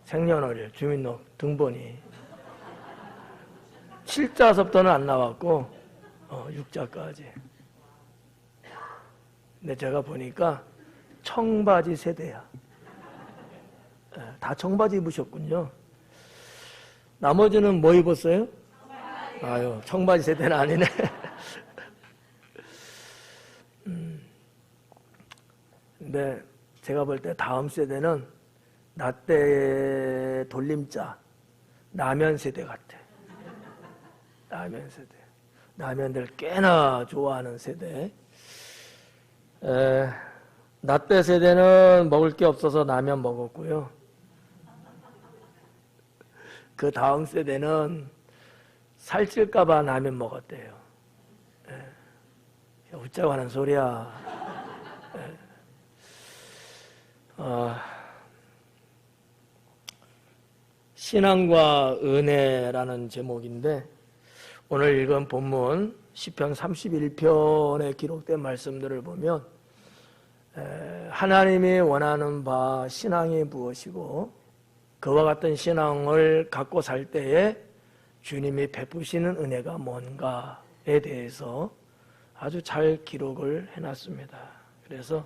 생년월일, 주민등록 등본이 7자서부터는 안 나왔고 6자까지. 근데 제가 보니까 청바지 세대야. 다 청바지 입으셨군요. 나머지는 뭐 입었어요? 아유, 청바지 세대는 아니네. 근데 제가 볼 때 다음 세대는 나 때 돌림자 라면 세대 같아. 라면 세대. 라면들 꽤나 좋아하는 세대. 나 때 세대는 먹을 게 없어서 라면 먹었고요. 그 다음 세대는 살찔까봐 라면 먹었대요. 웃자고 하는 소리야. 신앙과 은혜라는 제목인데 오늘 읽은 본문 시편 31편에 기록된 말씀들을 보면 하나님이 원하는 바 신앙이 무엇이고 그와 같은 신앙을 갖고 살 때에 주님이 베푸시는 은혜가 뭔가에 대해서 아주 잘 기록을 해놨습니다. 그래서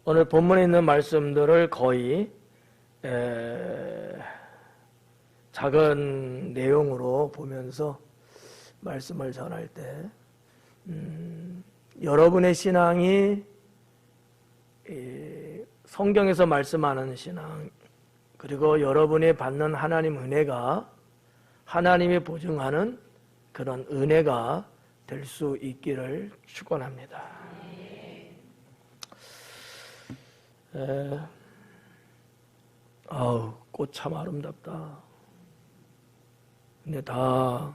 오늘 본문에 있는 말씀들을 거의 작은 내용으로 보면서 말씀을 전할 때 여러분의 신앙이 성경에서 말씀하는 신앙 그리고 여러분이 받는 하나님 은혜가 하나님이 보증하는 그런 은혜가 될 수 있기를 축원합니다. 아우, 꽃 참 아름답다. 근데 다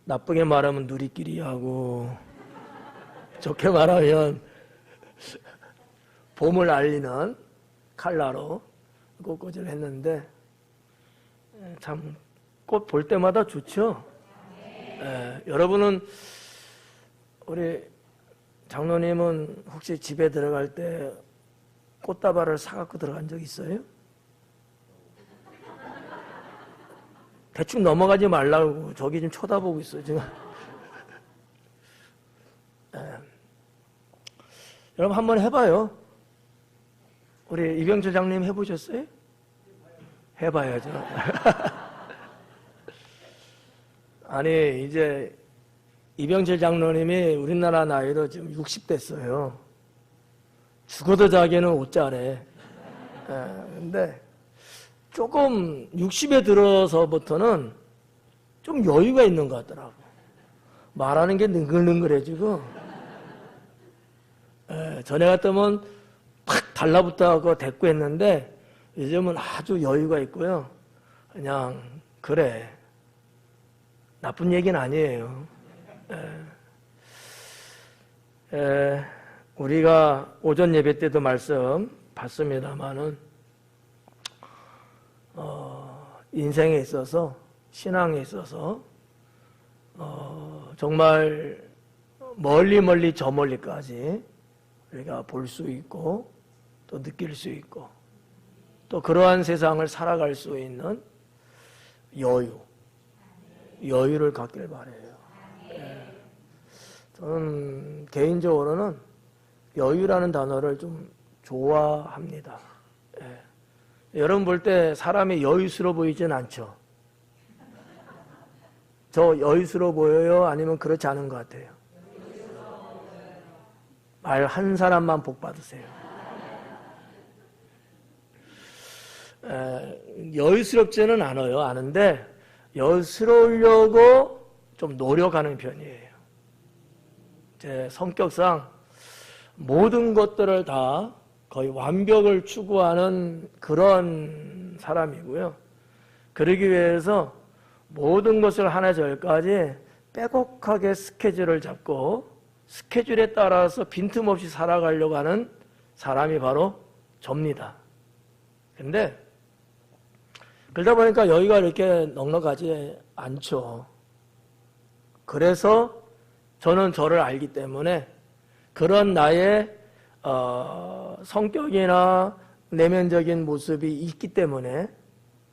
나쁘게 말하면 누리끼리하고 좋게 말하면 봄을 알리는 칼라로 꽃꽂이를 했는데 참 꽃 볼 때마다 좋죠. 여러분은 우리 장로님은 혹시 집에 들어갈 때 꽃다발을 사갖고 들어간 적 있어요? 대충 넘어가지 말라고 저기 좀 쳐다보고 있어요 지금. 여러분 한번 해봐요. 우리 이병철 장님 해보셨어요? 해봐야죠. 아니 이제 이병철 장로님이 우리나라 나이로 지금 60 됐어요. 죽어도 자기는 옷자래. 근데 조금 60에 들어서부터는 좀 여유가 있는 것 같더라고. 말하는 게 능글능글해지고. 전에 같으면 팍 달라붙어서 대꾸했는데 요즘은 아주 여유가 있고요. 그냥 그래. 나쁜 얘기는 아니에요. 우리가 오전 예배 때도 말씀 봤습니다마는 인생에 있어서 신앙에 있어서 정말 멀리 저 멀리까지 우리가 볼 수 있고 또 느낄 수 있고 또 그러한 세상을 살아갈 수 있는 여유를 갖길 바라요. 저는 개인적으로는 여유라는 단어를 좀 좋아합니다. 여러분 볼 때 사람이 여유스러워 보이진 않죠? 저 여유스러워 보여요? 아니면 그렇지 않은 것 같아요? 말 한 사람만 복 받으세요. 여유스럽지는 않아요. 아는데 여유스러우려고 좀 노력하는 편이에요. 제 성격상 모든 것들을 다 거의 완벽을 추구하는 그런 사람이고요. 그러기 위해서 모든 것을 하나에서 열까지 빼곡하게 스케줄을 잡고 스케줄에 따라서 빈틈없이 살아가려고 하는 사람이 바로 접니다. 근데 그러다 보니까 여기가 이렇게 넉넉하지 않죠. 그래서 저는 저를 알기 때문에 그런 나의 성격이나 내면적인 모습이 있기 때문에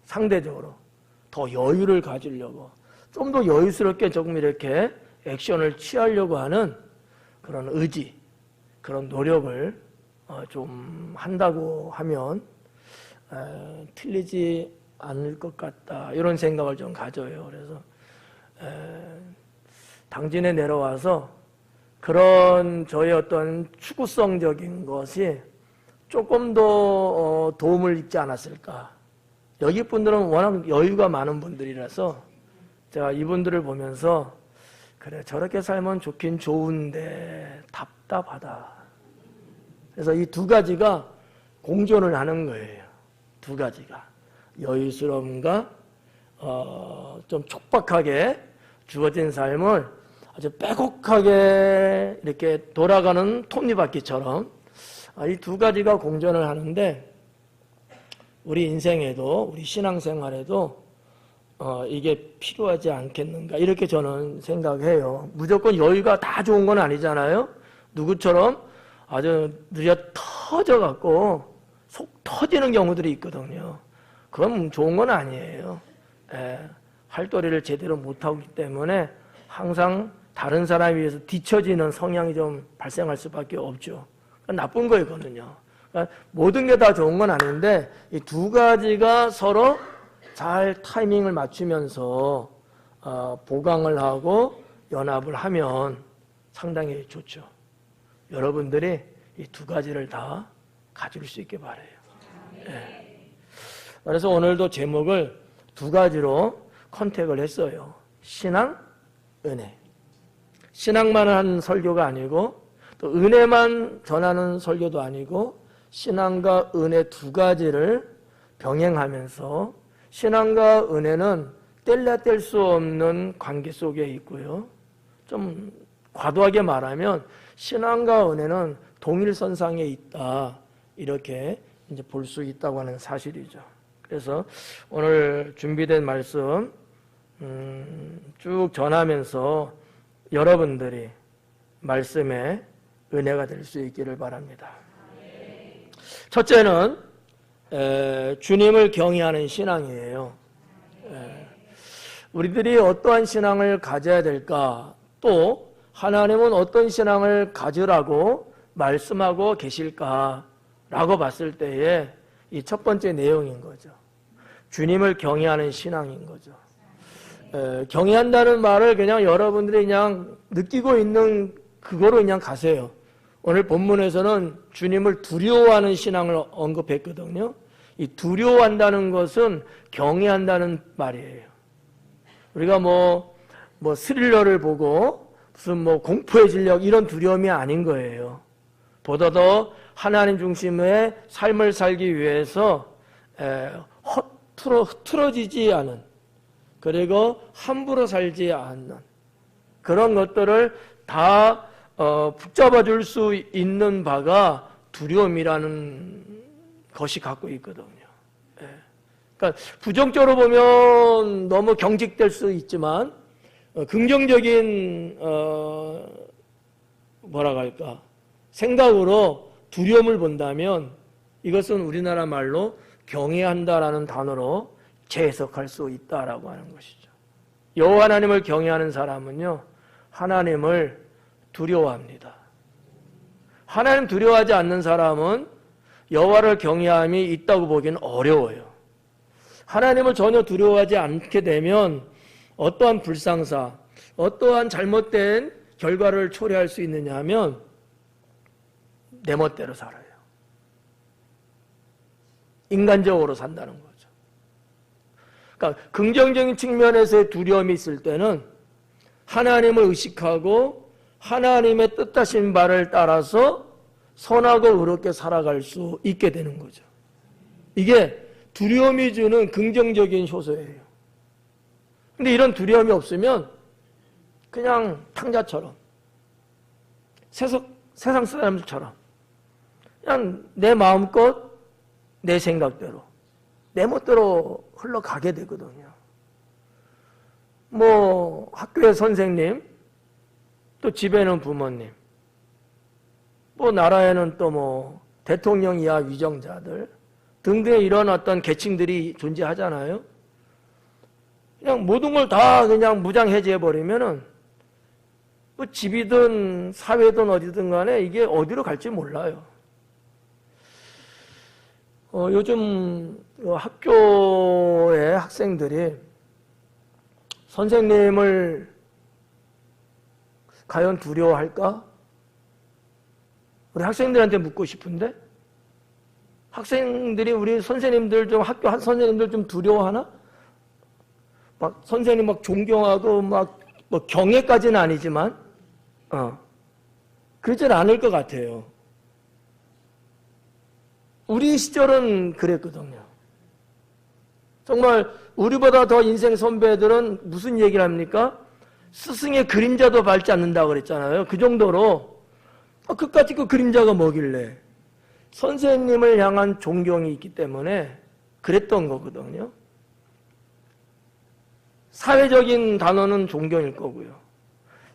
상대적으로 더 여유를 가지려고 좀 더 여유스럽게 조금 이렇게 액션을 취하려고 하는 그런 의지, 그런 노력을 좀 한다고 하면 틀리지 않을 것 같다, 이런 생각을 좀 가져요. 그래서 당진에 내려와서 그런 저의 어떤 추구성적인 것이 조금 더 도움을 입지 않았을까. 여기 분들은 워낙 여유가 많은 분들이라서 제가 이분들을 보면서 그래, 저렇게 살면 좋긴 좋은데 답답하다. 그래서 이 두 가지가 공존을 하는 거예요. 두 가지가. 여유스러움과 좀 촉박하게 주어진 삶을 아주 빼곡하게 이렇게 돌아가는 톱니바퀴처럼 이 두 가지가 공존을 하는데, 우리 인생에도, 우리 신앙생활에도 이게 필요하지 않겠는가, 이렇게 저는 생각해요. 무조건 여유가 다 좋은 건 아니잖아요. 누구처럼 아주 느려 터져갖고 속 터지는 경우들이 있거든요. 그건 좋은 건 아니에요. 할도리를 제대로 못하기 때문에 항상 다른 사람에 비해서 뒤처지는 성향이 좀 발생할 수밖에 없죠. 나쁜 거거든요. 그러니까 모든 게 다 좋은 건 아닌데 이 두 가지가 서로 잘 타이밍을 맞추면서 보강을 하고 연합을 하면 상당히 좋죠. 여러분들이 이 두 가지를 다 가질 수 있게 바라요. 그래서 오늘도 제목을 두 가지로 컨택을 했어요. 신앙, 은혜. 신앙만 한 설교가 아니고 또 은혜만 전하는 설교도 아니고 신앙과 은혜 두 가지를 병행하면서, 신앙과 은혜는 뗄래야 뗄 수 없는 관계 속에 있고요. 좀 과도하게 말하면 신앙과 은혜는 동일선상에 있다, 이렇게 이제 볼 수 있다고 하는 사실이죠. 그래서 오늘 준비된 말씀 쭉 전하면서 여러분들이 말씀에 은혜가 될 수 있기를 바랍니다. 첫째는 주님을 경외하는 신앙이에요. 우리들이 어떠한 신앙을 가져야 될까, 또 하나님은 어떤 신앙을 가지라고 말씀하고 계실까라고 봤을 때에 이 첫 번째 내용인 거죠. 주님을 경외하는 신앙인 거죠. 경외한다는 말을 그냥 여러분들이 그냥 느끼고 있는 그거로 그냥 가세요. 오늘 본문에서는 주님을 두려워하는 신앙을 언급했거든요. 이 두려워한다는 것은 경외한다는 말이에요. 우리가 뭐 스릴러를 보고 무슨 공포의 진력 이런 두려움이 아닌 거예요. 보다 더 하나님 중심의 삶을 살기 위해서 흐트러지지 않은, 그리고 함부로 살지 않는 그런 것들을 다 붙잡아 줄 수 있는 바가 두려움이라는 것이 갖고 있거든요. 그러니까 부정적으로 보면 너무 경직될 수 있지만 긍정적인 뭐라고 할까, 생각으로 두려움을 본다면 이것은 우리나라 말로 경외한다라는 단어로 재해석할 수 있다라고 하는 것이죠. 여호와 하나님을 경외하는 사람은요, 하나님을 두려워합니다. 하나님 두려워하지 않는 사람은 여호와를 경외함이 있다고 보기는 어려워요. 하나님을 전혀 두려워하지 않게 되면 어떠한 불상사, 어떠한 잘못된 결과를 초래할 수 있느냐 하면 내 멋대로 살아요. 인간적으로 산다는 거죠. 그러니까 긍정적인 측면에서의 두려움이 있을 때는 하나님을 의식하고 하나님의 뜻하신 바를 따라서 선하고 의롭게 살아갈 수 있게 되는 거죠. 이게 두려움이 주는 긍정적인 효소예요. 근데 이런 두려움이 없으면 그냥 탕자처럼, 세상 사람들처럼 그냥 내 마음껏 내 생각대로 내 멋대로 흘러가게 되거든요. 학교의 선생님, 또 집에는 부모님, 나라에는 또 대통령 이하 위정자들, 등등의 이런 어떤 계층들이 존재하잖아요. 그냥 모든 걸 다 그냥 무장 해제해버리면은 뭐 집이든 사회든 어디든 간에 이게 어디로 갈지 몰라요. 요즘 학교의 학생들이 선생님을 과연 두려워할까? 우리 학생들한테 묻고 싶은데, 학생들이 우리 선생님들 좀, 학교 선생님들 좀 두려워하나? 막 선생님 막 존경하고 막 뭐 경애까지는 아니지만 그러진 않을 것 같아요. 우리 시절은 그랬거든요. 정말 우리보다 더 인생 선배들은 무슨 얘기를 합니까? 스승의 그림자도 밟지 않는다고 그랬잖아요. 그 정도로 끝까지 그 그림자가 뭐길래 선생님을 향한 존경이 있기 때문에 그랬던 거거든요. 사회적인 단어는 존경일 거고요.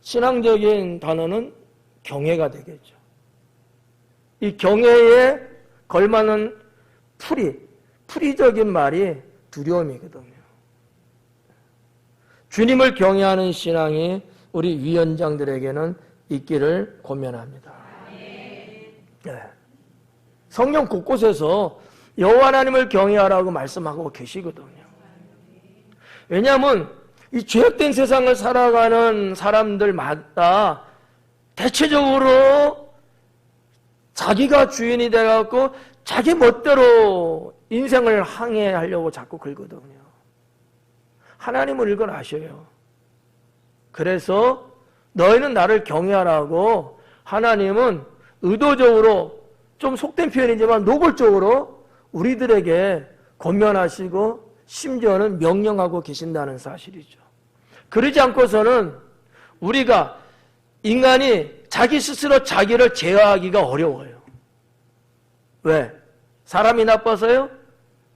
신앙적인 단어는 경애가 되겠죠. 이 경애에 걸맞는 풀이적인 말이 두려움이거든요. 주님을 경외하는 신앙이 우리 위원장들에게는 있기를 권면합니다. 네. 성경 곳곳에서 여호와 하나님을 경외하라고 말씀하고 계시거든요. 왜냐하면 이 죄악된 세상을 살아가는 사람들마다 대체적으로 자기가 주인이 돼갖고 자기 멋대로 인생을 항해하려고 자꾸 긁거든요. 하나님은 이걸 아셔요. 그래서 너희는 나를 경외하라고 하나님은 의도적으로, 좀 속된 표현이지만 노골적으로 우리들에게 권면하시고 심지어는 명령하고 계신다는 사실이죠. 그러지 않고서는 우리가 인간이 자기 스스로 자기를 제어하기가 어려워요. 왜? 사람이 나빠서요?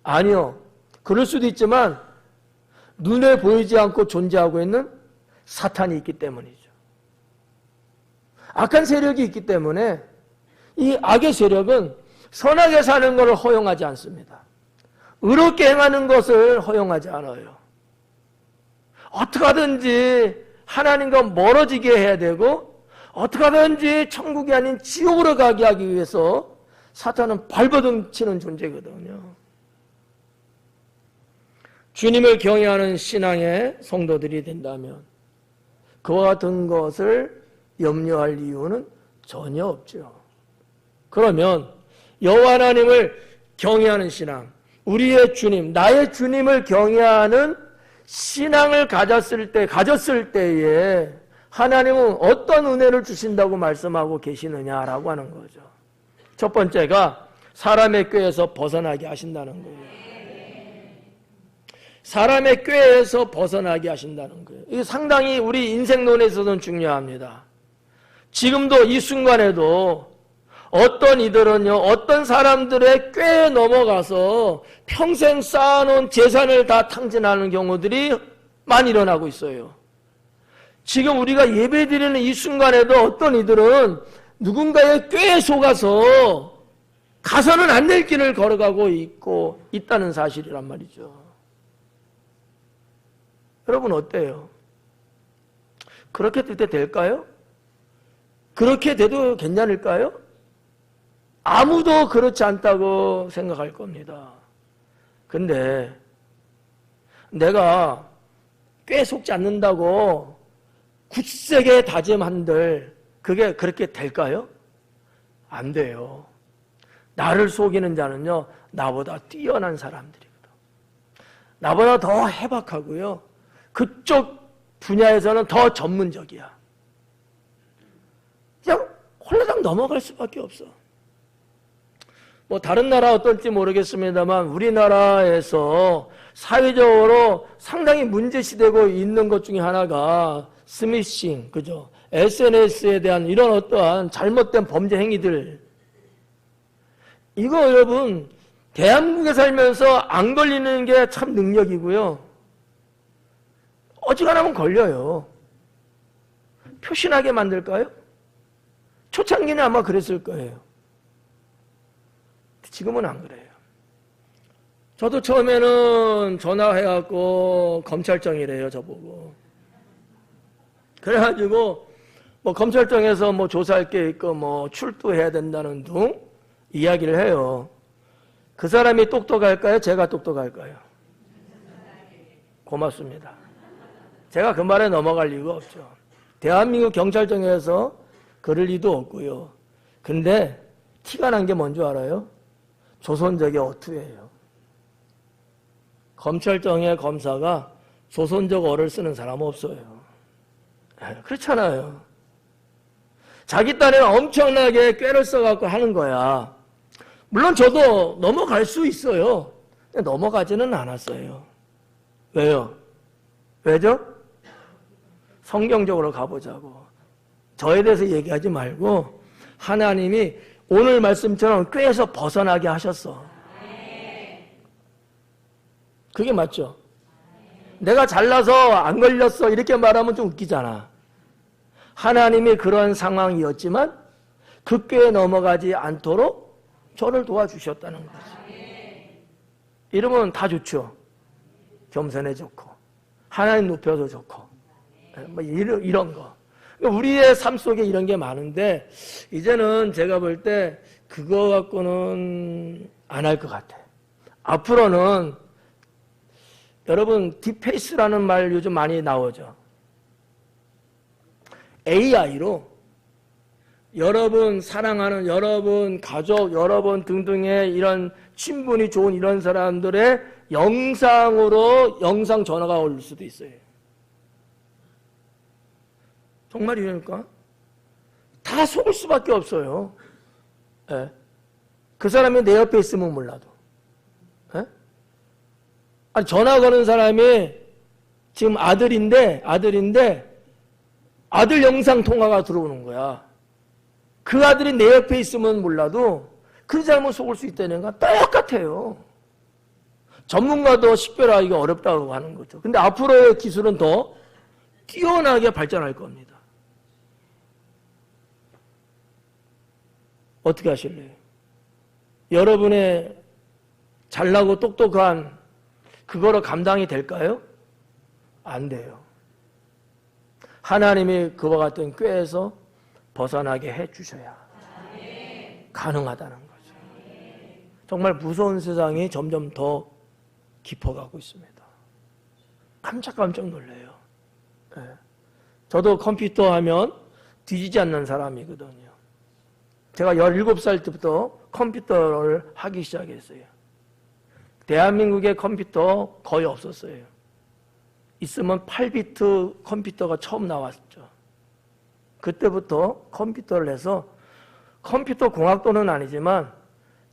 아니요. 그럴 수도 있지만 눈에 보이지 않고 존재하고 있는 사탄이 있기 때문이죠. 악한 세력이 있기 때문에 이 악의 세력은 선하게 사는 것을 허용하지 않습니다. 의롭게 행하는 것을 허용하지 않아요. 어떻게 하든지 하나님과 멀어지게 해야 되고 어떻게 하든지 천국이 아닌 지옥으로 가게 하기 위해서 사탄은 발버둥 치는 존재거든요. 주님을 경외하는 신앙의 성도들이 된다면 그와 같은 것을 염려할 이유는 전혀 없죠. 그러면 여호와 하나님을 경외하는 신앙, 우리의 주님, 나의 주님을 경외하는 신앙을 가졌을 때에 하나님은 어떤 은혜를 주신다고 말씀하고 계시느냐라고 하는 거죠. 첫 번째가 사람의 꾀에서 벗어나게 하신다는 거예요. 사람의 꾀에서 벗어나게 하신다는 거예요. 이게 상당히 우리 인생론에서는 중요합니다. 지금도 이 순간에도 어떤 이들은요, 어떤 사람들의 꾀에 넘어가서 평생 쌓아놓은 재산을 다 탕진하는 경우들이 많이 일어나고 있어요. 지금 우리가 예배드리는 이 순간에도 어떤 이들은 누군가의 꾀에 속아서 가서는 안 될 길을 걸어가고 있다는 사실이란 말이죠. 여러분 어때요? 그렇게 돼도 될까요? 그렇게 돼도 괜찮을까요? 아무도 그렇지 않다고 생각할 겁니다. 근데 내가 꽤 속지 않는다고 굳세게 다짐한들 그게 그렇게 될까요? 안 돼요. 나를 속이는 자는요, 나보다 뛰어난 사람들이거든. 나보다 더 해박하고요. 그쪽 분야에서는 더 전문적이야. 그냥 홀라당 넘어갈 수밖에 없어. 뭐 다른 나라 어떨지 모르겠습니다만 우리나라에서 사회적으로 상당히 문제시되고 있는 것 중에 하나가 스미싱, 그죠? SNS에 대한 이런 어떠한 잘못된 범죄 행위들. 이거 여러분 대한민국에 살면서 안 걸리는 게 참 능력이고요. 어지간하면 걸려요. 표신하게 만들까요? 초창기는 아마 그랬을 거예요. 지금은 안 그래요. 저도 처음에는 전화해갖고 검찰청이래요, 저보고. 그래가지고 뭐 검찰청에서 뭐 조사할 게 있고 뭐 출두해야 된다는 등 이야기를 해요. 그 사람이 똑똑할까요? 제가 똑똑할까요? 고맙습니다. 제가 그 말에 넘어갈 이유가 없죠. 대한민국 경찰청에서 그럴 리도 없고요. 근데 티가 난 게 뭔 줄 알아요? 조선족의 어투예요. 검찰청의 검사가 조선족 어를 쓰는 사람 없어요. 그렇잖아요. 자기 딴에는 엄청나게 꾀를 써갖고 하는 거야. 물론 저도 넘어갈 수 있어요. 근데 넘어가지는 않았어요. 왜요? 왜죠? 성경적으로 가보자고. 저에 대해서 얘기하지 말고 하나님이 오늘 말씀처럼 꾀에서 벗어나게 하셨어. 그게 맞죠? 내가 잘나서 안 걸렸어 이렇게 말하면 좀 웃기잖아. 하나님이 그런 상황이었지만 그 꾀에 넘어가지 않도록 저를 도와주셨다는 거지. 이러면 다 좋죠. 겸손해졌고 하나님 높여서 좋고 뭐 이런 거. 우리의 삶 속에 이런 게 많은데 이제는 제가 볼 때 그거 갖고는 안 할 것 같아. 앞으로는 여러분 딥페이스라는 말 요즘 많이 나오죠. AI로 여러분 사랑하는 여러분 가족 여러분 등등의 이런 친분이 좋은 이런 사람들의 영상으로 영상 전화가 올 수도 있어요. 정말이니까 다 속을 수밖에 없어요. 예. 그 사람이 내 옆에 있으면 몰라도. 예? 아니 전화 거는 사람이 지금 아들인데 아들 영상 통화가 들어오는 거야. 그 아들이 내 옆에 있으면 몰라도 그 사람은 속을 수 있다는 건 똑같아요. 전문가도 식별하기가 어렵다고 하는 거죠. 근데 앞으로의 기술은 더 뛰어나게 발전할 겁니다. 어떻게 하실래요? 여러분의 잘나고 똑똑한 그거로 감당이 될까요? 안 돼요. 하나님이 그와 같은 꾀에서 벗어나게 해주셔야 가능하다는 거죠. 정말 무서운 세상이 점점 더 깊어가고 있습니다. 깜짝깜짝 놀래요. 네. 저도 컴퓨터 하면 뒤지지 않는 사람이거든요. 제가 17살 때부터 컴퓨터를 하기 시작했어요. 대한민국에 컴퓨터 거의 없었어요. 있으면 8비트 컴퓨터가 처음 나왔죠. 그때부터 컴퓨터를 해서 컴퓨터 공학도는 아니지만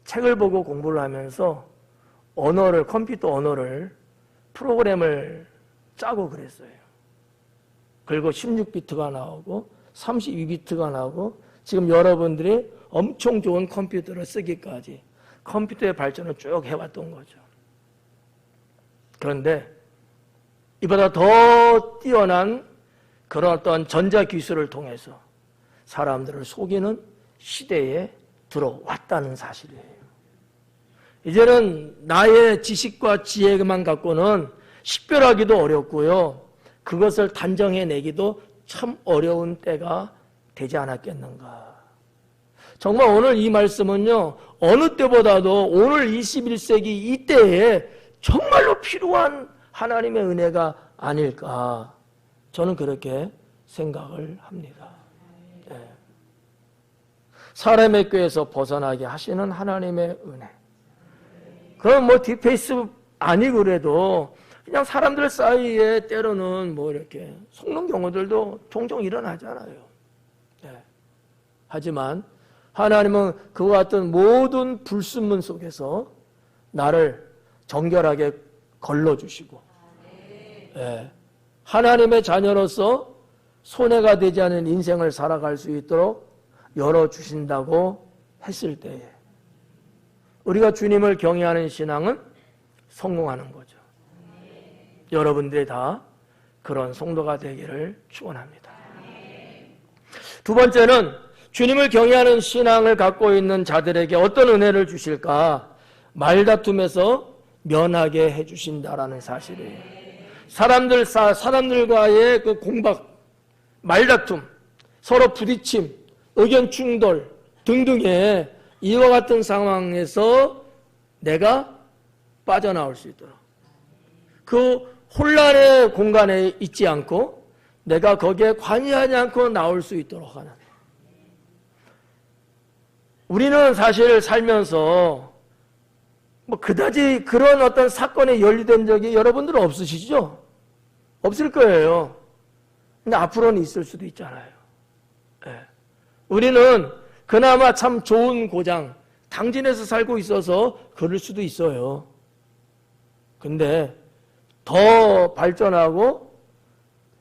책을 보고 공부를 하면서 언어를 컴퓨터 언어를 프로그램을 짜고 그랬어요. 그리고 16비트가 나오고 32비트가 나오고 지금 여러분들이 엄청 좋은 컴퓨터를 쓰기까지 컴퓨터의 발전을 쭉 해왔던 거죠. 그런데 이보다 더 뛰어난 그런 어떤 전자기술을 통해서 사람들을 속이는 시대에 들어왔다는 사실이에요. 이제는 나의 지식과 지혜만 갖고는 식별하기도 어렵고요. 그것을 단정해내기도 참 어려운 때가 되지 않았겠는가. 정말 오늘 이 말씀은요. 어느 때보다도 오늘 21세기 이때에 정말로 필요한 하나님의 은혜가 아닐까. 저는 그렇게 생각을 합니다. 네. 사람의 꾀에서 벗어나게 하시는 하나님의 은혜. 그럼 뭐 딥페이스 아니고 그래도 그냥 사람들 사이에 때로는 뭐 이렇게 속는 경우들도 종종 일어나잖아요. 네. 하지만 하나님은 그와 같은 모든 불순물 속에서 나를 정결하게 걸러주시고 네. 하나님의 자녀로서 손해가 되지 않은 인생을 살아갈 수 있도록 열어주신다고 했을 때에 우리가 주님을 경외하는 신앙은 성공하는 거죠. 여러분들이 다 그런 성도가 되기를 축원합니다. 두 번째는 주님을 경외하는 신앙을 갖고 있는 자들에게 어떤 은혜를 주실까? 말다툼에서 면하게 해주신다라는 사실이에요. 사람들과의 그 공박, 말다툼, 서로 부딪힘, 의견 충돌 등등의 이와 같은 상황에서 내가 빠져나올 수 있도록, 그 혼란의 공간에 있지 않고 내가 거기에 관여하지 않고 나올 수 있도록 하는. 우리는 사실 살면서 뭐 그다지 그런 어떤 사건에 연루된 적이 여러분들은 없으시죠? 없을 거예요. 근데 앞으로는 있을 수도 있잖아요. 네. 우리는 그나마 참 좋은 고장, 당진에서 살고 있어서 그럴 수도 있어요. 근데 더 발전하고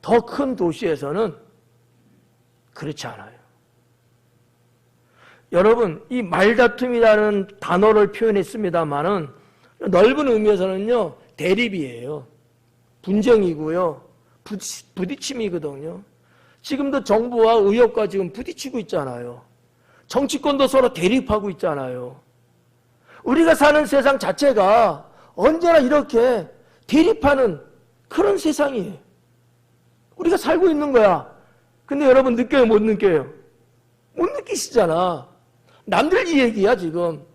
더 큰 도시에서는 그렇지 않아요. 여러분, 이 말다툼이라는 단어를 표현했습니다만은 넓은 의미에서는요, 대립이에요. 분쟁이고요, 부딪힘이거든요. 지금도 정부와 의협과 지금 부딪히고 있잖아요. 정치권도 서로 대립하고 있잖아요. 우리가 사는 세상 자체가 언제나 이렇게 대립하는 그런 세상이에요. 우리가 살고 있는 거야. 근데 여러분 느껴요, 못 느껴요? 못 느끼시잖아. 남들 얘기야 지금.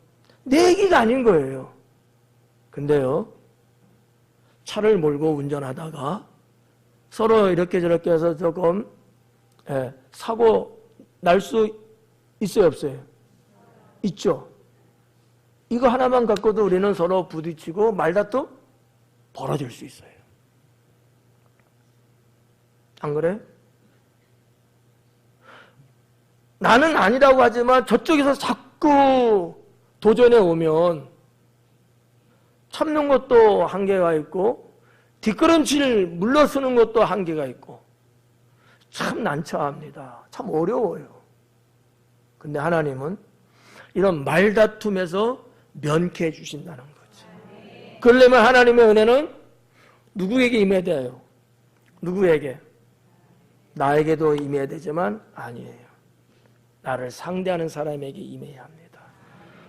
내 얘기가 아닌 거예요. 근데요, 차를 몰고 운전하다가 서로 이렇게 저렇게 해서 조금 사고 날 수 있어요, 없어요? 있죠. 이거 하나만 갖고도 우리는 서로 부딪히고 말다툼 벌어질 수 있어요. 안 그래? 나는 아니라고 하지만 저쪽에서 자꾸 도전해 오면 참는 것도 한계가 있고 뒷걸음질 물러서는 것도 한계가 있고 참 난처합니다. 참 어려워요. 근데 하나님은 이런 말다툼에서 면케해 주신다는 거죠. 그러려면 하나님의 은혜는 누구에게 임해야 돼요? 누구에게? 나에게도 임해야 되지만 아니에요. 나를 상대하는 사람에게 임해야 합니다.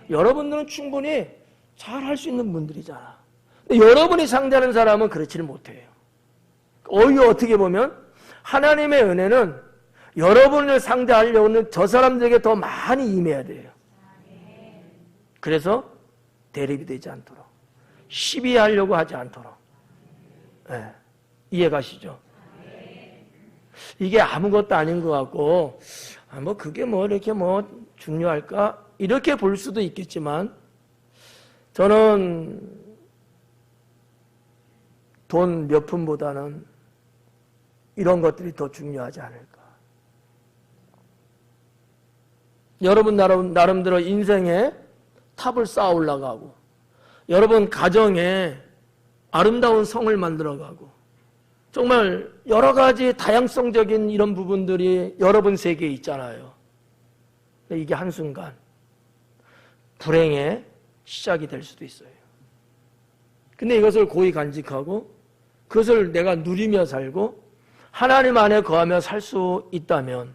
여러분들은 충분히 잘 할 수 있는 분들이잖아. 근데 여러분이 상대하는 사람은 그렇지는 못해요. 오히려 어떻게 보면 하나님의 은혜는 여러분을 상대하려고는 저 사람들에게 더 많이 임해야 돼요. 그래서 대립이 되지 않도록, 시비하려고 하지 않도록. 네. 이해 가시죠? 이게 아무것도 아닌 것 같고, 뭐 그게 뭐 이렇게 뭐 중요할까? 이렇게 볼 수도 있겠지만, 저는 돈 몇 푼보다는 이런 것들이 더 중요하지 않을까. 여러분 나름대로 인생에 탑을 쌓아 올라가고, 여러분 가정에 아름다운 성을 만들어가고, 정말 여러 가지 다양성적인 이런 부분들이 여러분 세계에 있잖아요. 이게 한순간 불행의 시작이 될 수도 있어요. 근데 이것을 고이 간직하고 그것을 내가 누리며 살고 하나님 안에 거하며 살 수 있다면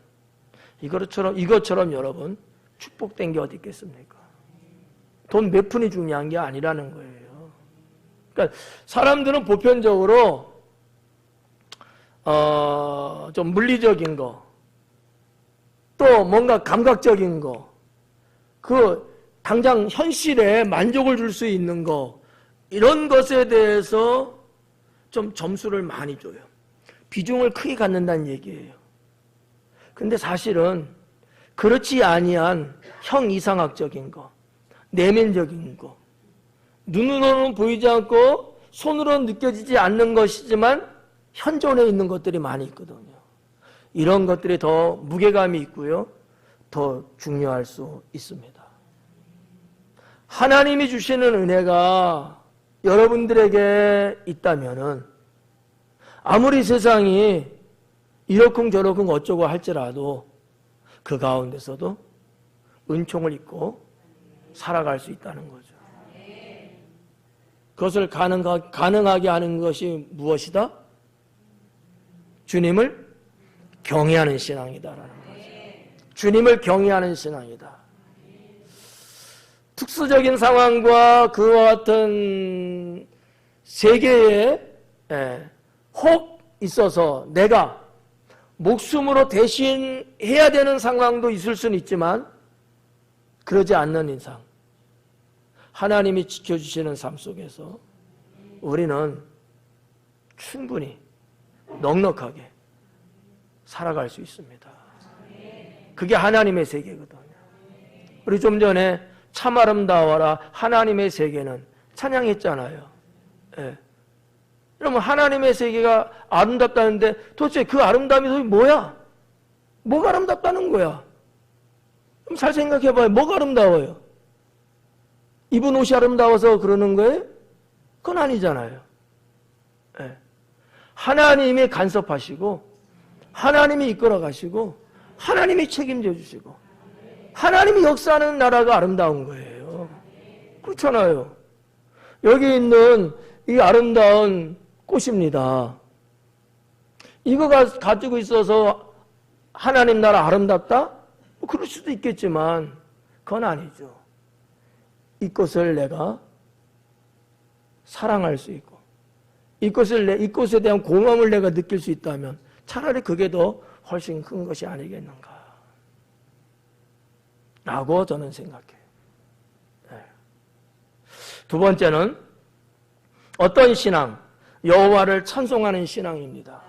이것처럼 여러분 축복된 게 어디 있겠습니까? 돈 몇 푼이 중요한 게 아니라는 거예요. 그러니까 사람들은 보편적으로 좀 물리적인 거, 또 뭔가 감각적인 거, 당장 현실에 만족을 줄 수 있는 거, 이런 것에 대해서 좀 점수를 많이 줘요. 비중을 크게 갖는다는 얘기예요. 근데 사실은 그렇지 아니한 형이상학적인 거, 내면적인 거, 눈으로는 보이지 않고 손으로는 느껴지지 않는 것이지만 현존에 있는 것들이 많이 있거든요. 이런 것들이 더 무게감이 있고요, 더 중요할 수 있습니다. 하나님이 주시는 은혜가 여러분들에게 있다면은 아무리 세상이 이러쿵저러쿵 어쩌고 할지라도 그 가운데서도 은총을 입고 살아갈 수 있다는 거죠. 그것을 가능하게 하는 것이 무엇이다? 주님을 경외하는 신앙이다라는 거죠. 주님을 경외하는 신앙이다. 특수적인 상황과 그와 같은 세계에 혹 있어서 내가 목숨으로 대신해야 되는 상황도 있을 수는 있지만 그러지 않는 이상 하나님이 지켜주시는 삶 속에서 우리는 충분히 넉넉하게 살아갈 수 있습니다. 그게 하나님의 세계거든요. 우리 좀 전에 참 아름다워라 하나님의 세계는 찬양했잖아요. 예. 그러면 하나님의 세계가 아름답다는데 도대체 그 아름다움이 뭐야? 뭐가 아름답다는 거야? 그럼 잘 생각해봐요. 뭐가 아름다워요? 입은 옷이 아름다워서 그러는 거예요? 그건 아니잖아요. 예. 하나님이 간섭하시고 하나님이 이끌어 가시고 하나님이 책임져 주시고 하나님이 역사하는 나라가 아름다운 거예요. 그렇잖아요. 여기 있는 이 아름다운 꽃입니다. 이거가 가지고 있어서 하나님 나라 아름답다? 뭐 그럴 수도 있겠지만 그건 아니죠. 이 꽃을 내가 사랑할 수 있고 이 꽃에 대한 고마움을 내가 느낄 수 있다면 차라리 그게 더 훨씬 큰 것이 아니겠는가 라고 저는 생각해요. 네. 두 번째는 어떤 신앙? 여호와를 찬송하는 신앙입니다.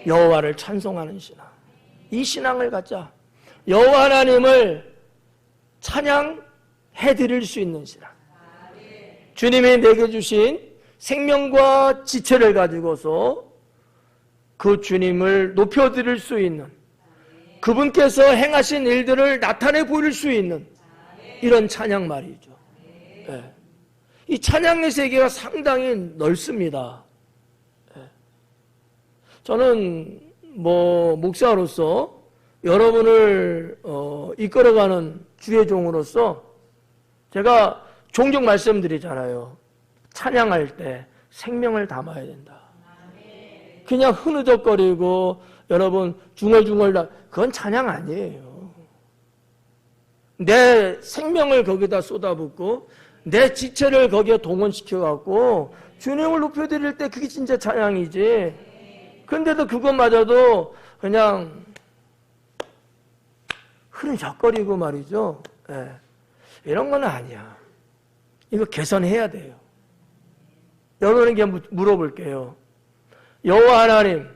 여호와를 찬송하는 신앙. 이 신앙을 갖자. 여호와 하나님을 찬양해 드릴 수 있는 신앙. 주님이 내게 주신 생명과 지체를 가지고서 그 주님을 높여드릴 수 있는 그분께서 행하신 일들을 나타내 보일 수 있는 이런 찬양 말이죠. 네. 이 찬양의 세계가 상당히 넓습니다. 네. 저는 목사로서 여러분을 이끌어가는 주의 종으로서 제가 종종 말씀드리잖아요. 찬양할 때 생명을 담아야 된다. 그냥 흐느적거리고 여러분 중얼중얼 그건 찬양 아니에요. 내 생명을 거기다 쏟아붓고 내 지체를 거기에 동원시켜갖고 주님을 높여드릴 때 그게 진짜 찬양이지. 근데도 그것마저도 그냥 흐느적거리고 말이죠. 네. 이런 건 아니야. 이거 개선해야 돼요. 여러분에게 물어볼게요. 여호와 하나님,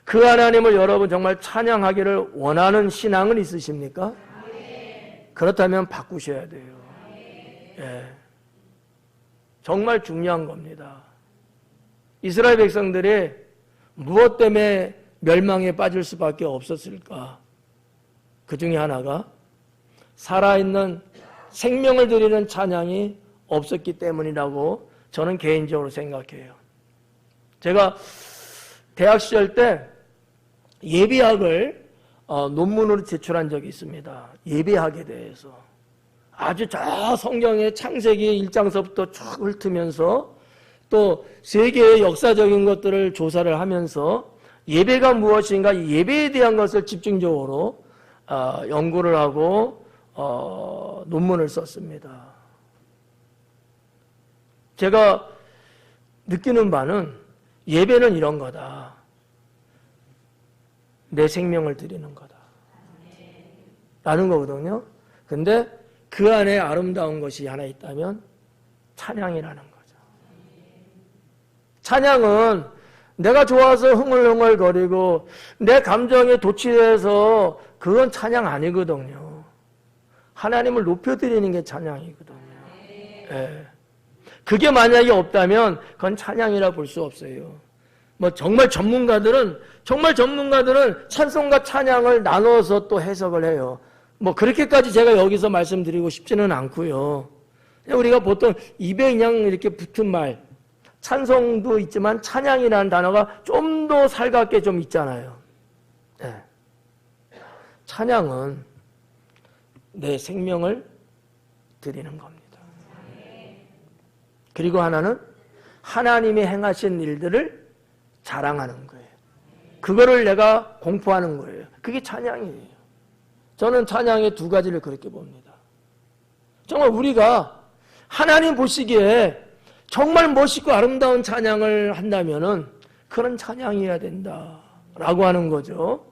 그 하나님을 여러분 정말 찬양하기를 원하는 신앙은 있으십니까? 그렇다면 바꾸셔야 돼요. 예. 정말 중요한 겁니다. 이스라엘 백성들이 무엇 때문에 멸망에 빠질 수밖에 없었을까? 그 중에 하나가 살아있는 생명을 드리는 찬양이 없었기 때문이라고 저는 개인적으로 생각해요. 제가 대학 시절 때 예비학을 논문으로 제출한 적이 있습니다. 예비학에 대해서. 아주 저 성경의 창세기 1장서부터 쭉 훑으면서 또 세계의 역사적인 것들을 조사를 하면서 예배가 무엇인가 예배에 대한 것을 집중적으로 연구를 하고 논문을 썼습니다. 제가 느끼는 바는 예배는 이런 거다. 내 생명을 드리는 거다. 라는 거거든요. 근데 그 안에 아름다운 것이 하나 있다면 찬양이라는 거죠. 찬양은 내가 좋아서 흥얼흥얼거리고 내 감정에 도취해서 그건 찬양 아니거든요. 하나님을 높여드리는 게 찬양이거든요. 예. 그게 만약에 없다면 그건 찬양이라 볼 수 없어요. 정말 전문가들은 찬송과 찬양을 나눠서 또 해석을 해요. 그렇게까지 제가 여기서 말씀드리고 싶지는 않고요. 우리가 보통 입에 그냥 이렇게 붙은 말, 찬송도 있지만 찬양이라는 단어가 좀 더 살갑게 좀 있잖아요. 네. 찬양은 내 생명을 드리는 겁니다. 그리고 하나는 하나님이 행하신 일들을 자랑하는 거예요. 그거를 내가 공포하는 거예요. 그게 찬양이에요. 저는 찬양의 두 가지를 그렇게 봅니다. 정말 우리가 하나님 보시기에 정말 멋있고 아름다운 찬양을 한다면은 그런 찬양이어야 된다라고 하는 거죠.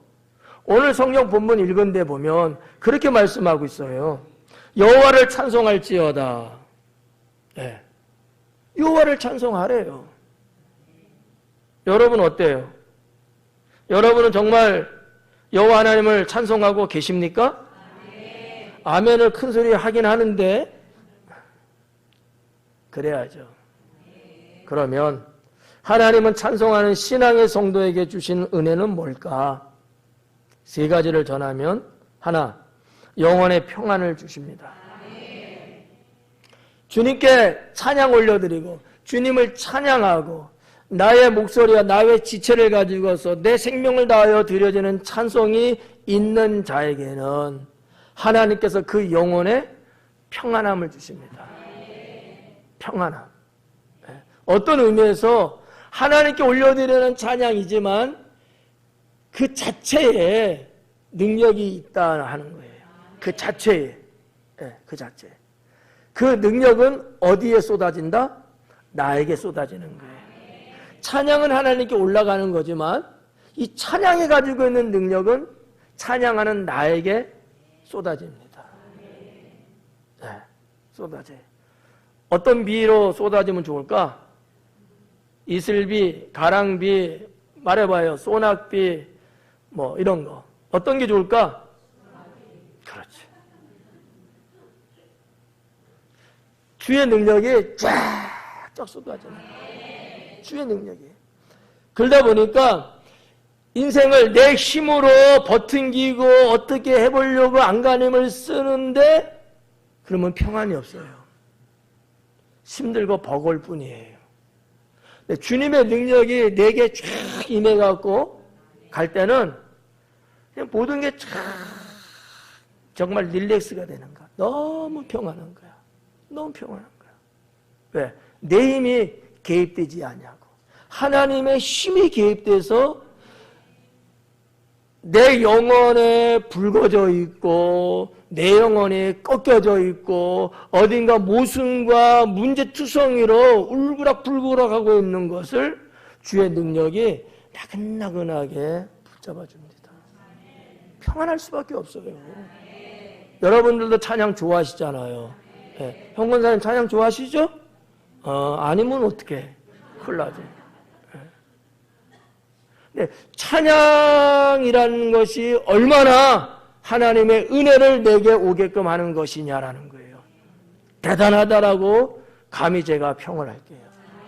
오늘 성경 본문 읽은 데 보면 그렇게 말씀하고 있어요. 여호와를 찬송할지어다. 네. 여호와를 찬송하래요. 여러분 어때요? 여러분은 정말 여호와 하나님을 찬송하고 계십니까? 아멘을 큰 소리 하긴 하는데 그래야죠. 그러면 하나님은 찬송하는 신앙의 성도에게 주신 은혜는 뭘까? 세 가지를 전하면 하나, 영혼의 평안을 주십니다. 주님께 찬양 올려드리고 주님을 찬양하고 나의 목소리와 나의 지체를 가지고서 내 생명을 다하여 드려지는 찬송이 있는 자에게는 하나님께서 그 영혼에 평안함을 주십니다. 평안함. 어떤 의미에서 하나님께 올려드리는 찬양이지만 그 자체에 능력이 있다 하는 거예요. 그 자체에. 그 자체. 그 능력은 어디에 쏟아진다? 나에게 쏟아지는 거예요. 찬양은 하나님께 올라가는 거지만 이 찬양이 가지고 있는 능력은 찬양하는 나에게 쏟아집니다. 네, 쏟아져요. 어떤 비로 쏟아지면 좋을까? 이슬비, 가랑비, 말해봐요. 소낙비, 뭐 이런 거. 어떤 게 좋을까? 그렇지. 주의 능력이 쫙쫙 쏟아져요. 주의 능력이. 그러다 보니까 인생을 내 힘으로 버팅기고 어떻게 해보려고 안간힘을 쓰는데 그러면 평안이 없어요. 힘들고 버거울 뿐이에요. 주님의 능력이 내게 쫙 임해갖고 갈 때는 그냥 모든 게 쫙 정말 릴렉스가 되는 거야. 너무 평안한 거야. 너무 평안한 거야. 왜? 내 힘이 개입되지 않냐고. 하나님의 힘이 개입돼서 내 영혼에 붉어져 있고 내 영혼이 꺾여져 있고 어딘가 모순과 문제투성이로 울그락불그락하고 있는 것을 주의 능력이 나긋나긋하게 붙잡아줍니다. 평안할 수밖에 없어요. 여러분들도 찬양 좋아하시잖아요. 네. 형권사님 찬양 좋아하시죠? 아니면 어떡해. 큰일 나죠. 네. 찬양이라는 것이 얼마나 하나님의 은혜를 내게 오게끔 하는 것이냐라는 거예요. 대단하다라고 감히 제가 평을 할게요.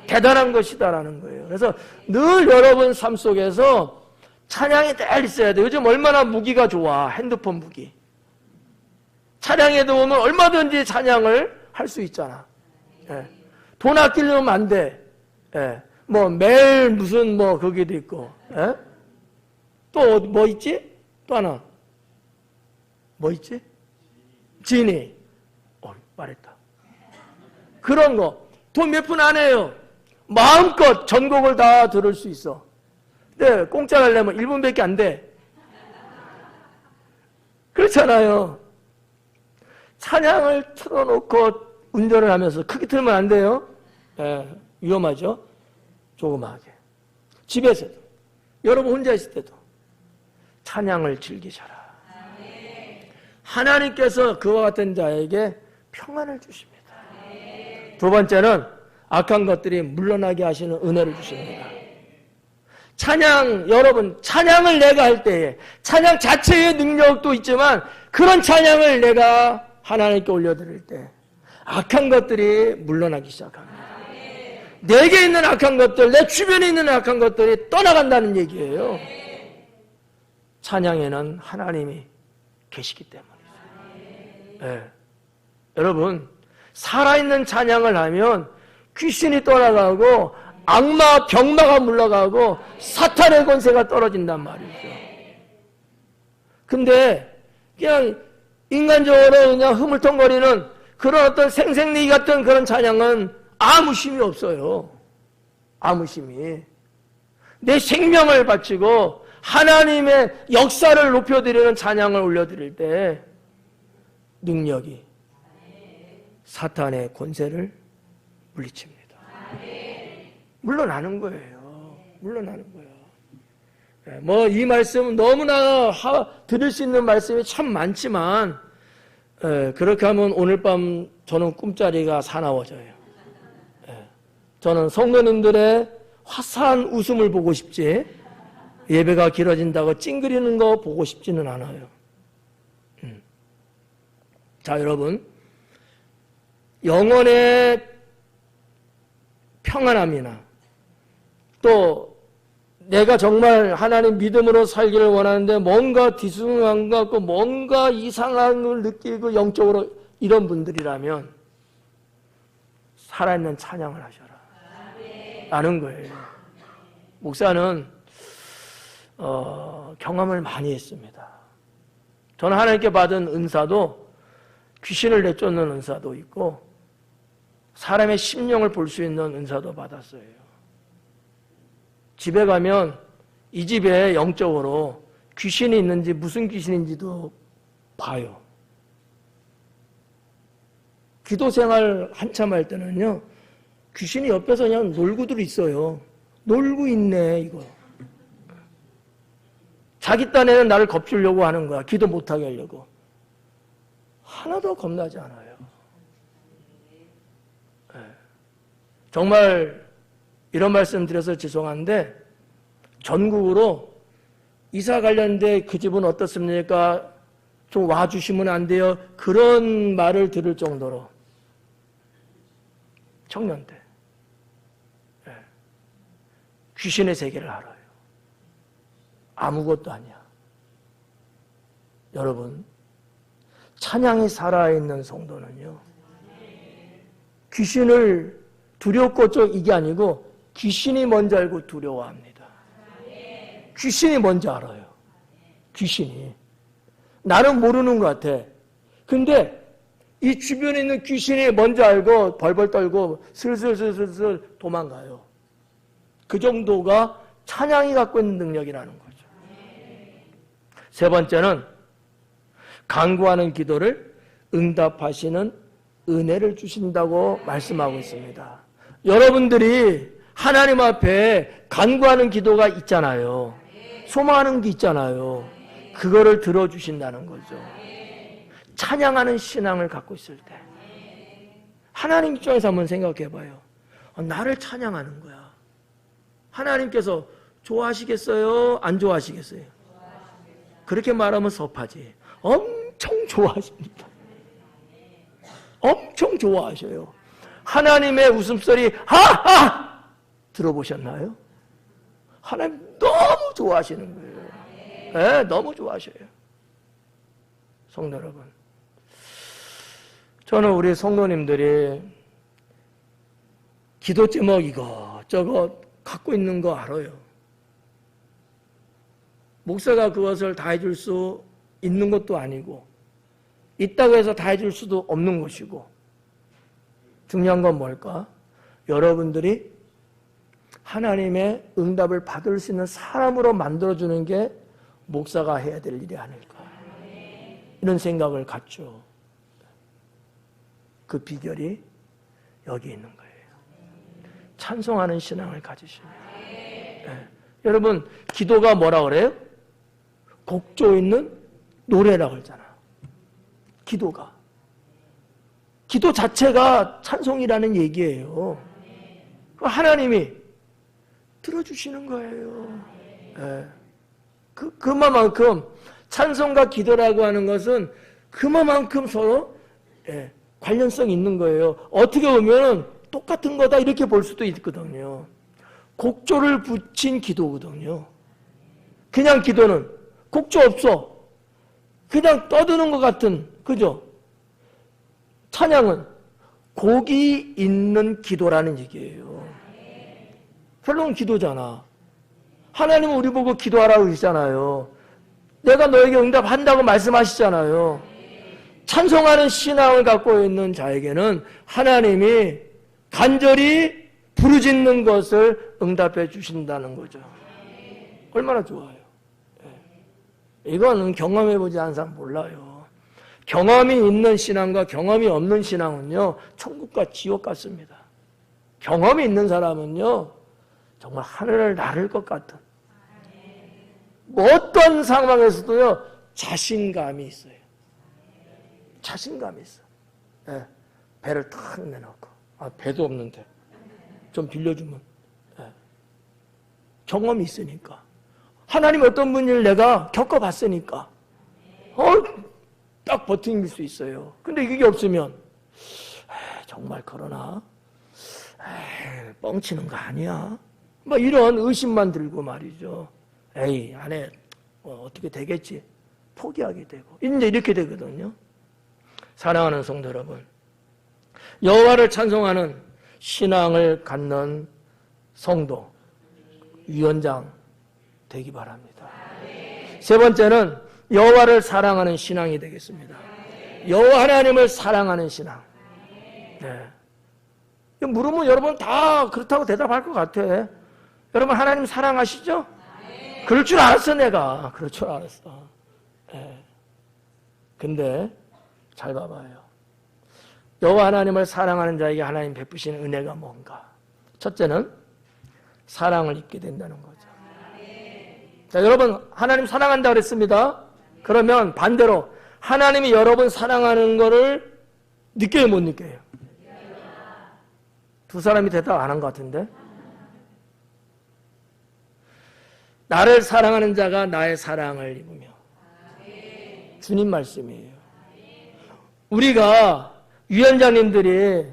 대단한 것이다라는 거예요. 그래서 늘 여러분 삶 속에서 찬양이 늘 있어야 돼요. 요즘 얼마나 무기가 좋아. 핸드폰 무기. 찬양에도 오면 얼마든지 찬양을 할 수 있잖아. 예. 돈 아끼려면 안 돼. 예. 뭐 매일 무슨 뭐 거기도 있고. 예? 또 뭐 있지? 또 하나. 뭐 있지? 지니. 말했다. 그런 거. 돈 몇 푼 안 해요. 마음껏 전곡을 다 들을 수 있어. 근데 공짜로 하려면 1분밖에 안 돼. 그렇잖아요. 찬양을 틀어놓고 운전을 하면서 크게 틀면 안 돼요. 예, 위험하죠. 조그마하게. 집에서도. 여러분 혼자 있을 때도 찬양을 즐기셔라. 하나님께서 그와 같은 자에게 평안을 주십니다. 두 번째는 악한 것들이 물러나게 하시는 은혜를 주십니다. 찬양, 여러분, 찬양을 내가 할 때에 찬양 자체의 능력도 있지만 그런 찬양을 내가 하나님께 올려드릴 때 악한 것들이 물러나기 시작합니다. 내게 있는 악한 것들, 내 주변에 있는 악한 것들이 떠나간다는 얘기예요. 찬양에는 하나님이 계시기 때문이죠. 네. 여러분, 살아있는 찬양을 하면 귀신이 떠나가고 악마, 병마가 물러가고 사탄의 권세가 떨어진단 말이죠. 근데 그냥 인간적으로 그냥 흐물텅거리는 그런 어떤 생생내기 같은 그런 찬양은 아무 힘이 없어요. 아무 힘이. 내 생명을 바치고 하나님의 역사를 높여드리는 찬양을 올려드릴 때 능력이 사탄의 권세를 물리칩니다. 물러나는 거예요. 물러나는 거예요. 뭐 이 말씀은 너무나 들을 수 있는 말씀이 참 많지만 그렇게 하면 오늘 밤 저는 꿈자리가 사나워져요. 저는 성도님들의 화사한 웃음을 보고 싶지 예배가 길어진다고 찡그리는 거 보고 싶지는 않아요. 자, 여러분, 영혼의 평안함이나 또 내가 정말 하나님 믿음으로 살기를 원하는데 뭔가 뒤숭한 것 같고 뭔가 이상한 걸 느끼고 영적으로 이런 분들이라면 살아있는 찬양을 하셔라 라는 거예요. 목사는 경험을 많이 했습니다. 저는 하나님께 받은 은사도 귀신을 내쫓는 은사도 있고 사람의 심령을 볼 수 있는 은사도 받았어요. 집에 가면 이 집에 영적으로 귀신이 있는지 무슨 귀신인지도 봐요. 기도 생활 한참 할 때는요, 귀신이 옆에서 그냥 놀고들 있어요. 놀고 있네, 이거. 자기 딴에는 나를 겁주려고 하는 거야. 기도 못하게 하려고. 하나도 겁나지 않아요. 네. 정말 이런 말씀 드려서 죄송한데 전국으로 이사 관련돼 그 집은 어떻습니까? 좀 와주시면 안 돼요? 그런 말을 들을 정도로 청년대 네. 귀신의 세계를 알아요. 아무것도 아니야. 여러분, 찬양이 살아있는 성도는요, 귀신을 두렵고 이게 아니고 귀신이 뭔지 알고 두려워합니다. 귀신이 뭔지 알아요. 귀신이. 나는 모르는 것 같아. 근데 이 주변에 있는 귀신이 뭔지 알고 벌벌 떨고 슬슬슬슬 도망가요. 그 정도가 찬양이 갖고 있는 능력이라는 거죠. 세 번째는 간구하는 기도를 응답하시는 은혜를 주신다고 말씀하고 있습니다. 여러분들이 하나님 앞에 간구하는 기도가 있잖아요. 소망하는 게 있잖아요. 그거를 들어주신다는 거죠. 찬양하는 신앙을 갖고 있을 때 하나님 입장에서 한번 생각해 봐요. 나를 찬양하는 거야. 하나님께서 좋아하시겠어요? 안 좋아하시겠어요? 그렇게 말하면 섭하지. 엄청 좋아하십니다. 엄청 좋아하셔요. 하나님의 웃음소리 하하 들어보셨나요? 하나님 너무 좋아하시는 거예요. 네, 너무 좋아하셔요. 성도 여러분, 저는 우리 성도님들이 기도 제목 이것저것 갖고 있는 거 알아요. 목사가 그것을 다 해줄 수 있는 것도 아니고 있다고 해서 다 해줄 수도 없는 것이고 중요한 건 뭘까? 여러분들이 하나님의 응답을 받을 수 있는 사람으로 만들어주는 게 목사가 해야 될 일이 아닐까 이런 생각을 갖죠. 그 비결이 여기 있는 거예요. 찬송하는 신앙을 가지시면 네. 여러분 기도가 뭐라 그래요? 곡조 있는 노래라고 그러잖아. 기도가. 기도 자체가 찬송이라는 얘기예요. 하나님이 들어주시는 거예요. 네. 그만큼 찬송과 기도라고 하는 것은 그만큼 서로 관련성이 있는 거예요. 어떻게 보면 똑같은 거다 이렇게 볼 수도 있거든요. 곡조를 붙인 기도거든요. 그냥 기도는 곡조 없어. 그냥 떠드는 것 같은, 그죠? 찬양은 곡이 있는 기도라는 얘기예요. 결론은 기도잖아. 하나님은 우리 보고 기도하라고 그러잖아요. 내가 너에게 응답한다고 말씀하시잖아요. 찬송하는 신앙을 갖고 있는 자에게는 하나님이 간절히 부르짖는 것을 응답해 주신다는 거죠. 얼마나 좋아요. 이거는 경험해보지 않은 사람 몰라요. 경험이 있는 신앙과 경험이 없는 신앙은요, 천국과 지옥 같습니다. 경험이 있는 사람은요, 정말 하늘을 나를 것 같은, 어떤 상황에서도요, 자신감이 있어요. 자신감이 있어. 예, 배를 탁 내놓고, 배도 없는데, 좀 빌려주면, 예. 경험이 있으니까. 하나님 어떤 분을 내가 겪어봤으니까, 딱 버티길 수 있어요. 근데 이게 없으면, 정말 그러나, 뻥치는 거 아니야? 뭐 이런 의심만 들고 말이죠. 에이, 안 해. 어떻게 되겠지? 포기하게 되고. 이제 이렇게 되거든요. 사랑하는 성도 여러분, 여호와를 찬송하는 신앙을 갖는 성도, 위원장 되기 바랍니다. 세 번째는 여호와를 사랑하는 신앙이 되겠습니다. 여호와 하나님을 사랑하는 신앙. 네. 물으면 여러분 다 그렇다고 대답할 것 같아. 여러분 하나님 사랑하시죠? 그럴 줄 알았어 내가. 그럴 줄 알았어. 네. 근데 잘 봐봐요. 여호와 하나님을 사랑하는 자에게 하나님 베푸시는 은혜가 뭔가? 첫째는 사랑을 입게 된다는 거죠. 자, 여러분 하나님 사랑한다 그랬습니다. 그러면 반대로 하나님이 여러분 사랑하는 거를 느껴요, 못 느껴요? 두 사람이 대답 안 한 것 같은데? 나를 사랑하는 자가 나의 사랑을 입으며. 주님 말씀이에요. 우리가 위원장님들이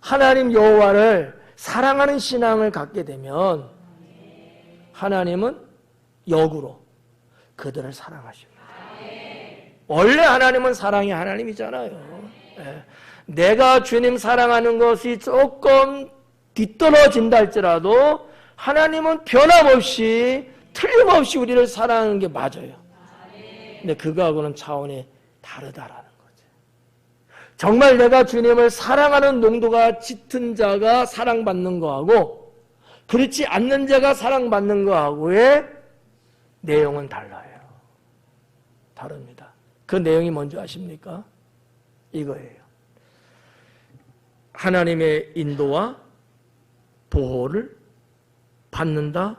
하나님 여호와를 사랑하는 신앙을 갖게 되면 하나님은 역으로 그들을 사랑하십니다. 원래 하나님은 사랑이 하나님이잖아요. 내가 주님 사랑하는 것이 조금 뒤떨어진다 할지라도 하나님은 변함없이 틀림없이 우리를 사랑하는 게 맞아요. 근데 그거하고는 차원이 다르다라는 거죠. 정말 내가 주님을 사랑하는 농도가 짙은 자가 사랑받는 거하고 그렇지 않는 자가 사랑받는 거하고의 내용은 달라요. 다릅니다. 그 내용이 뭔지 아십니까? 이거예요. 하나님의 인도와 보호를 받는다,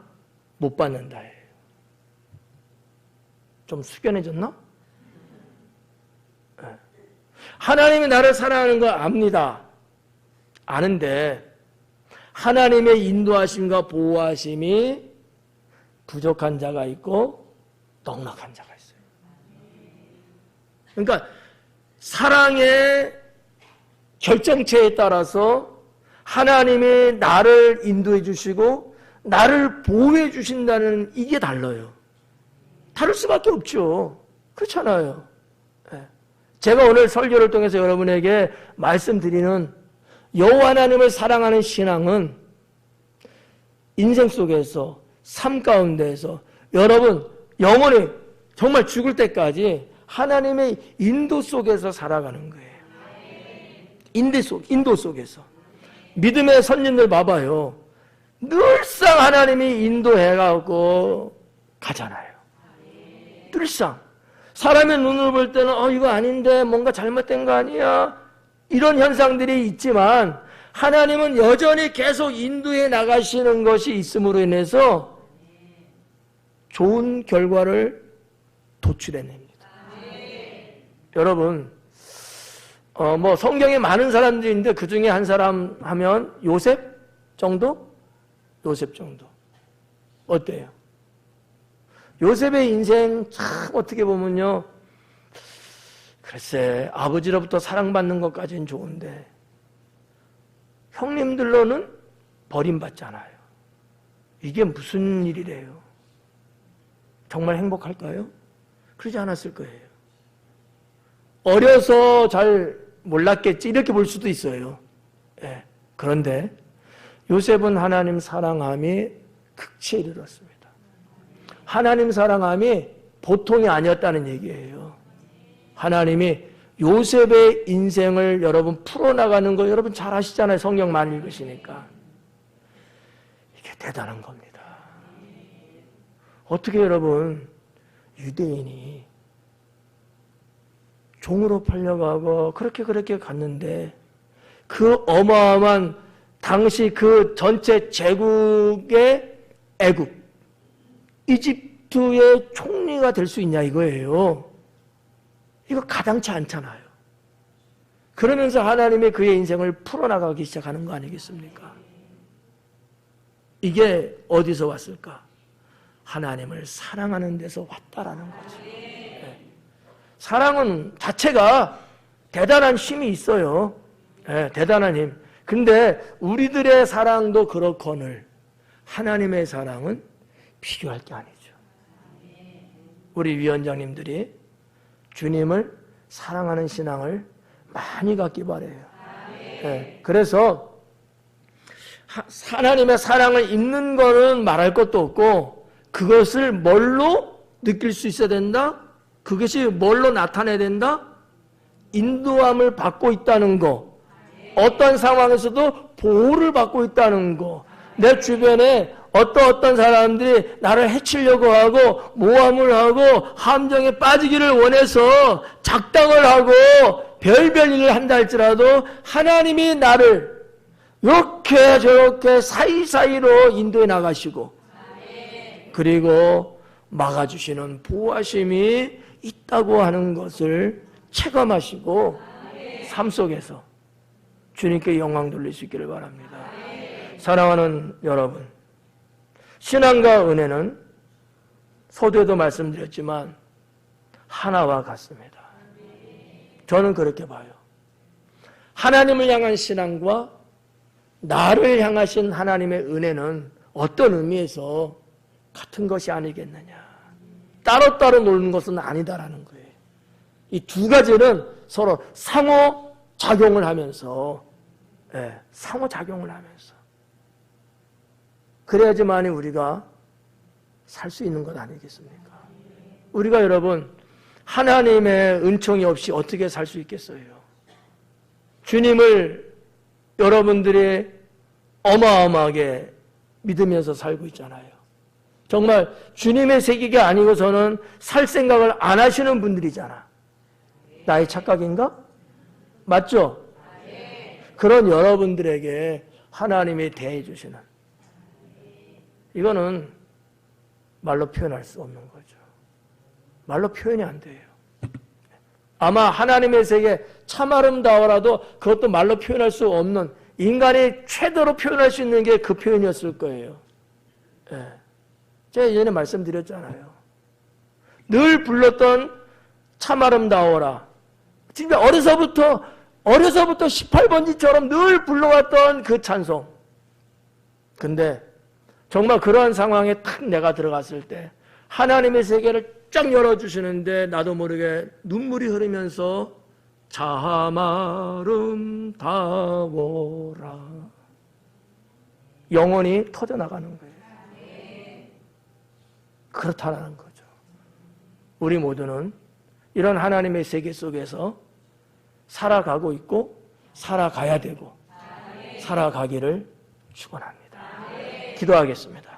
못 받는다예요. 좀 숙연해졌나? 네. 하나님이 나를 사랑하는 걸 압니다. 아는데 하나님의 인도하심과 보호하심이 부족한 자가 있고 넉넉한 자가 있어요. 그러니까 사랑의 결정체에 따라서 하나님이 나를 인도해 주시고 나를 보호해 주신다는 이게 달라요. 다를 수밖에 없죠. 그렇잖아요. 제가 오늘 설교를 통해서 여러분에게 말씀드리는 여호와 하나님을 사랑하는 신앙은 인생 속에서 삶 가운데에서 여러분 영원히 정말 죽을 때까지 하나님의 인도 속에서 살아가는 거예요. 인도 속에서. 믿음의 선진들 봐봐요. 늘상 하나님이 인도해가고 가잖아요. 늘상. 사람의 눈으로 볼 때는 이거 아닌데 뭔가 잘못된 거 아니야? 이런 현상들이 있지만 하나님은 여전히 계속 인도해 나가시는 것이 있음으로 인해서 좋은 결과를 도출해냅니다. 여러분 성경에 많은 사람들이 있는데 그 중에 한 사람 하면 요셉 정도? 요셉 정도. 어때요? 요셉의 인생 참 어떻게 보면요. 글쎄 아버지로부터 사랑받는 것까지는 좋은데 형님들로는 버림받잖아요. 이게 무슨 일이래요? 정말 행복할까요? 그러지 않았을 거예요. 어려서 잘 몰랐겠지 이렇게 볼 수도 있어요. 예. 그런데 요셉은 하나님 사랑함이 극치에 이르렀습니다. 하나님 사랑함이 보통이 아니었다는 얘기예요. 하나님이 요셉의 인생을 여러분 풀어나가는 거 여러분 잘 아시잖아요. 성경 많이 읽으시니까. 이게 대단한 겁니다. 어떻게 여러분 유대인이 종으로 팔려가고 그렇게 갔는데 그 어마어마한 당시 그 전체 제국의 애국, 이집트의 총리가 될 수 있냐 이거예요. 이거 가당치 않잖아요. 그러면서 하나님이 그의 인생을 풀어나가기 시작하는 거 아니겠습니까? 이게 어디서 왔을까? 하나님을 사랑하는 데서 왔다라는 거죠. 네. 사랑은 자체가 대단한 힘이 있어요. 네, 대단한 힘. 근데 우리들의 사랑도 그렇거늘 하나님의 사랑은 비교할 게 아니죠. 우리 위원장님들이 주님을 사랑하는 신앙을 많이 갖기 바래요. 네, 그래서 하나님의 사랑을 잊는 거는 말할 것도 없고 그것을 뭘로 느낄 수 있어야 된다? 그것이 뭘로 나타내야 된다? 인도함을 받고 있다는 거. 어떤 상황에서도 보호를 받고 있다는 거. 내 주변에 어떤 사람들이 나를 해치려고 하고 모함을 하고 함정에 빠지기를 원해서 작당을 하고 별별 일을 한다 할지라도 하나님이 나를 이렇게 저렇게 사이사이로 인도해 나가시고 그리고 막아주시는 보호하심이 있다고 하는 것을 체감하시고 삶 속에서 주님께 영광 돌릴 수 있기를 바랍니다. 사랑하는 여러분, 신앙과 은혜는 서두에도 말씀드렸지만 하나와 같습니다. 저는 그렇게 봐요. 하나님을 향한 신앙과 나를 향하신 하나님의 은혜는 어떤 의미에서 같은 것이 아니겠느냐. 따로따로 노는 것은 아니다라는 거예요. 이 두 가지는 서로 상호작용을 하면서 상호작용을 하면서 그래야지만이 우리가 살 수 있는 것 아니겠습니까? 우리가 여러분 하나님의 은총이 없이 어떻게 살 수 있겠어요? 주님을 여러분들이 어마어마하게 믿으면서 살고 있잖아요. 정말 주님의 세계가 아니고서는 살 생각을 안 하시는 분들이잖아. 나의 착각인가? 맞죠? 그런 여러분들에게 하나님이 대해 주시는 이거는 말로 표현할 수 없는 거죠. 말로 표현이 안 돼요. 아마 하나님의 세계 참 아름다워라도 그것도 말로 표현할 수 없는 인간이 최대로 표현할 수 있는 게 그 표현이었을 거예요. 제가 예전에 말씀드렸잖아요. 늘 불렀던 참 아름다워라. 진짜 어려서부터 18번지처럼 늘 불러왔던 그 찬송. 근데 정말 그러한 상황에 탁 내가 들어갔을 때 하나님의 세계를 쫙 열어주시는데 나도 모르게 눈물이 흐르면서 참 아름다워라. 영혼이 터져나가는 거예요. 그렇다라는 거죠. 우리 모두는 이런 하나님의 세계 속에서 살아가고 있고 살아가야 되고 살아가기를 축원합니다. 기도하겠습니다.